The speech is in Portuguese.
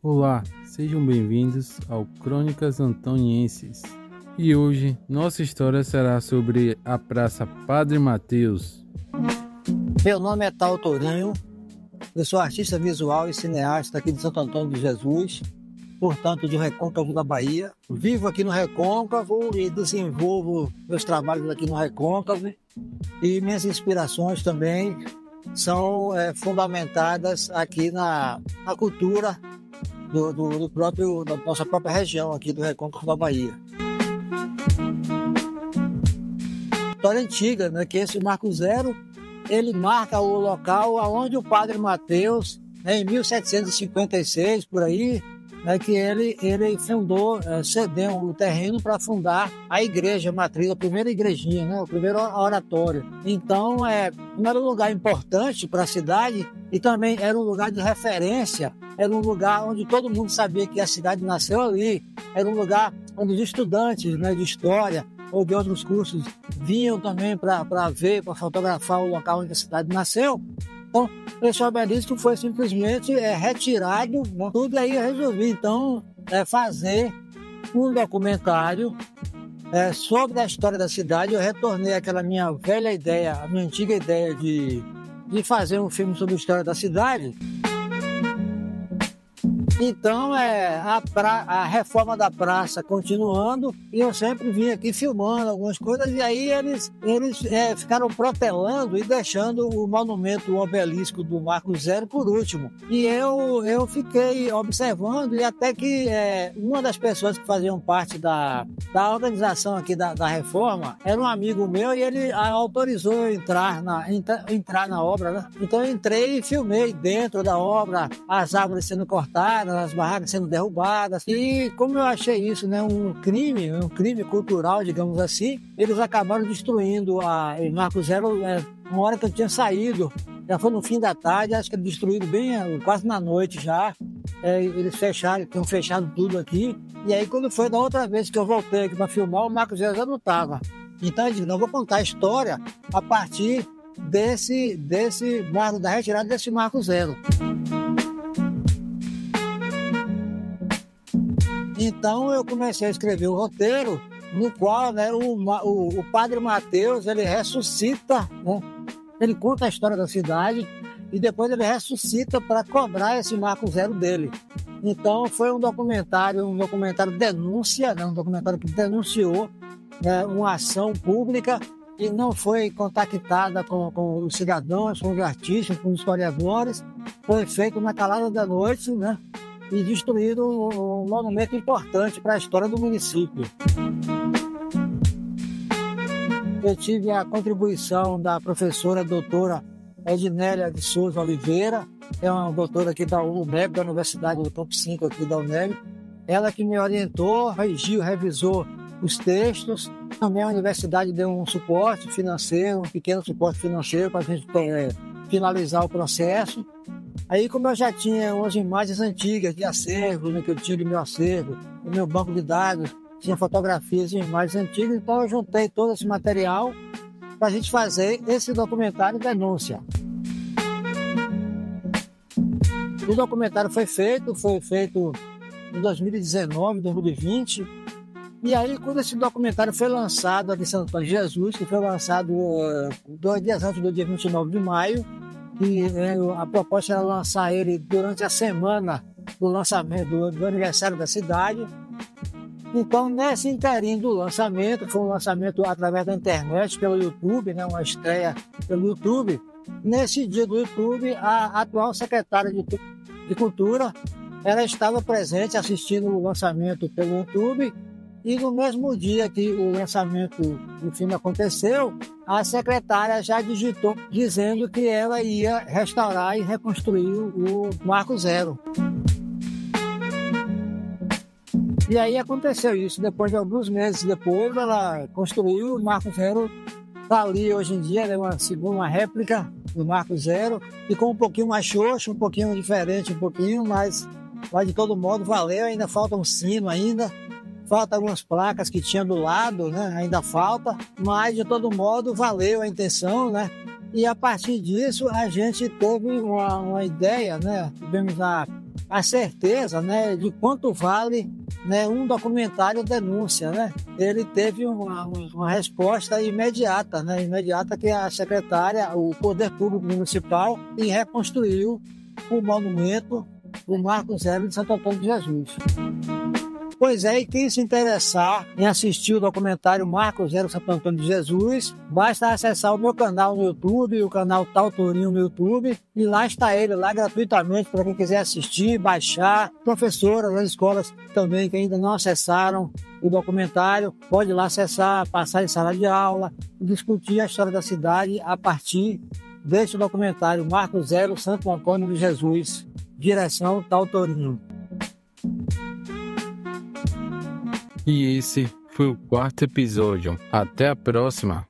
Olá, sejam bem-vindos ao Crônicas Antonienses. E hoje nossa história será sobre a Praça Padre Mateus. Meu nome é Tal Tourinho, eu sou artista visual e cineasta aqui de Santo Antônio de Jesus, portanto de Recôncavo da Bahia. Vivo aqui no Recôncavo e desenvolvo meus trabalhos aqui no Recôncavo e minhas inspirações também são fundamentadas aqui na cultura da nossa própria região aqui do Recôncavo da Bahia. História antiga, né, que esse Marco Zero, ele marca o local onde o Padre Mateus, em 1756, por aí, que ele fundou, cedeu o terreno para fundar a igreja matriz, a primeira igrejinha, né, o primeiro oratório. Então, não era um lugar importante para a cidade e também era um lugar de referência, era um lugar onde todo mundo sabia que a cidade nasceu ali, era um lugar onde os estudantes, né, de história ou de outros cursos vinham também para ver, para fotografar o local onde a cidade nasceu. Então, esse obelisco foi simplesmente retirado, né? Tudo aí eu resolvi, então, fazer um documentário sobre a história da cidade. Eu retornei àquela minha velha ideia, a minha antiga ideia de fazer um filme sobre a história da cidade. Então, a reforma da praça continuando, e eu sempre vim aqui filmando algumas coisas, e aí eles ficaram protelando e deixando o monumento, o obelisco do Marco Zero por último. E eu fiquei observando, e até que uma das pessoas que faziam parte da organização aqui da reforma era um amigo meu, e ele autorizou eu entrar na obra, né? Então eu entrei e filmei dentro da obra, as árvores sendo cortadas, as barracas sendo derrubadas. E como eu achei isso, né, um crime cultural, digamos assim, eles acabaram destruindo o Marco Zero uma hora que eu tinha saído. Já foi no fim da tarde, acho que destruíram bem quase na noite já. Eles tinham fechado tudo aqui. E aí quando foi da outra vez que eu voltei aqui para filmar, o Marco Zero já não estava. Então eu disse, não, vou contar a história a partir da retirada desse Marco Zero. Então eu comecei a escrever o roteiro, no qual, né, o Padre Mateus, ele ressuscita, né, ele conta a história da cidade e depois ele ressuscita para cobrar esse Marco Zero dele. Então foi um documentário denúncia, né, um documentário que denunciou, né, uma ação pública e não foi contactada com os cidadãos, com os artistas, com os historiadores. Foi feito na calada da noite, né? E destruíram um monumento importante para a história do município. Eu tive a contribuição da professora doutora Ednélia de Souza Oliveira, que é uma doutora aqui da UNEB, da Universidade do Campo 5 aqui da UNEB. Ela que me orientou, revisou os textos. Também a universidade deu um suporte financeiro, um pequeno suporte financeiro para a gente finalizar o processo. Aí, como eu já tinha umas imagens antigas de acervo, né, que eu tinha de meu acervo, no meu banco de dados, tinha fotografias e imagens antigas, então eu juntei todo esse material para a gente fazer esse documentário denúncia. O documentário foi feito em 2019, 2020, e aí quando esse documentário foi lançado aqui em Santo Antônio de Jesus, que foi lançado 2 dias antes do dia 29 de maio, e a proposta era lançar ele durante a semana do lançamento do aniversário da cidade. Então, nesse interim do lançamento, foi um lançamento através da internet, pelo YouTube, né, uma estreia pelo YouTube. Nesse dia do YouTube, a atual secretária de Cultura, ela estava presente assistindo o lançamento pelo YouTube. E no mesmo dia que o lançamento do filme aconteceu, a secretária já digitou dizendo que ela ia restaurar e reconstruir o Marco Zero. E aí aconteceu isso. Depois de alguns meses depois, ela construiu o Marco Zero. Está ali hoje em dia, né, uma réplica do Marco Zero. Ficou um pouquinho mais xoxo, um pouquinho diferente, mas de todo modo valeu. Ainda falta um sino ainda. Falta algumas placas que tinha do lado, né? Ainda falta, mas de todo modo valeu a intenção, né? E a partir disso a gente teve uma ideia, né? Tivemos a certeza, né, de quanto vale, né, um documentário denúncia, né? Ele teve uma resposta imediata, né? Imediata, que a secretária, o Poder Público Municipal, e reconstruiu o monumento do Marco Zero de Santo Antônio de Jesus. Pois é, e quem se interessar em assistir o documentário Marco Zero Santo Antônio de Jesus, basta acessar o meu canal no YouTube e o canal Tal Tourinho no YouTube, e lá está ele, lá gratuitamente, para quem quiser assistir, baixar. Professoras das escolas também que ainda não acessaram o documentário, pode ir lá acessar, passar em sala de aula, discutir a história da cidade a partir deste documentário Marco Zero Santo Antônio de Jesus, direção Tal Tourinho. E esse foi o 4º episódio. Até a próxima!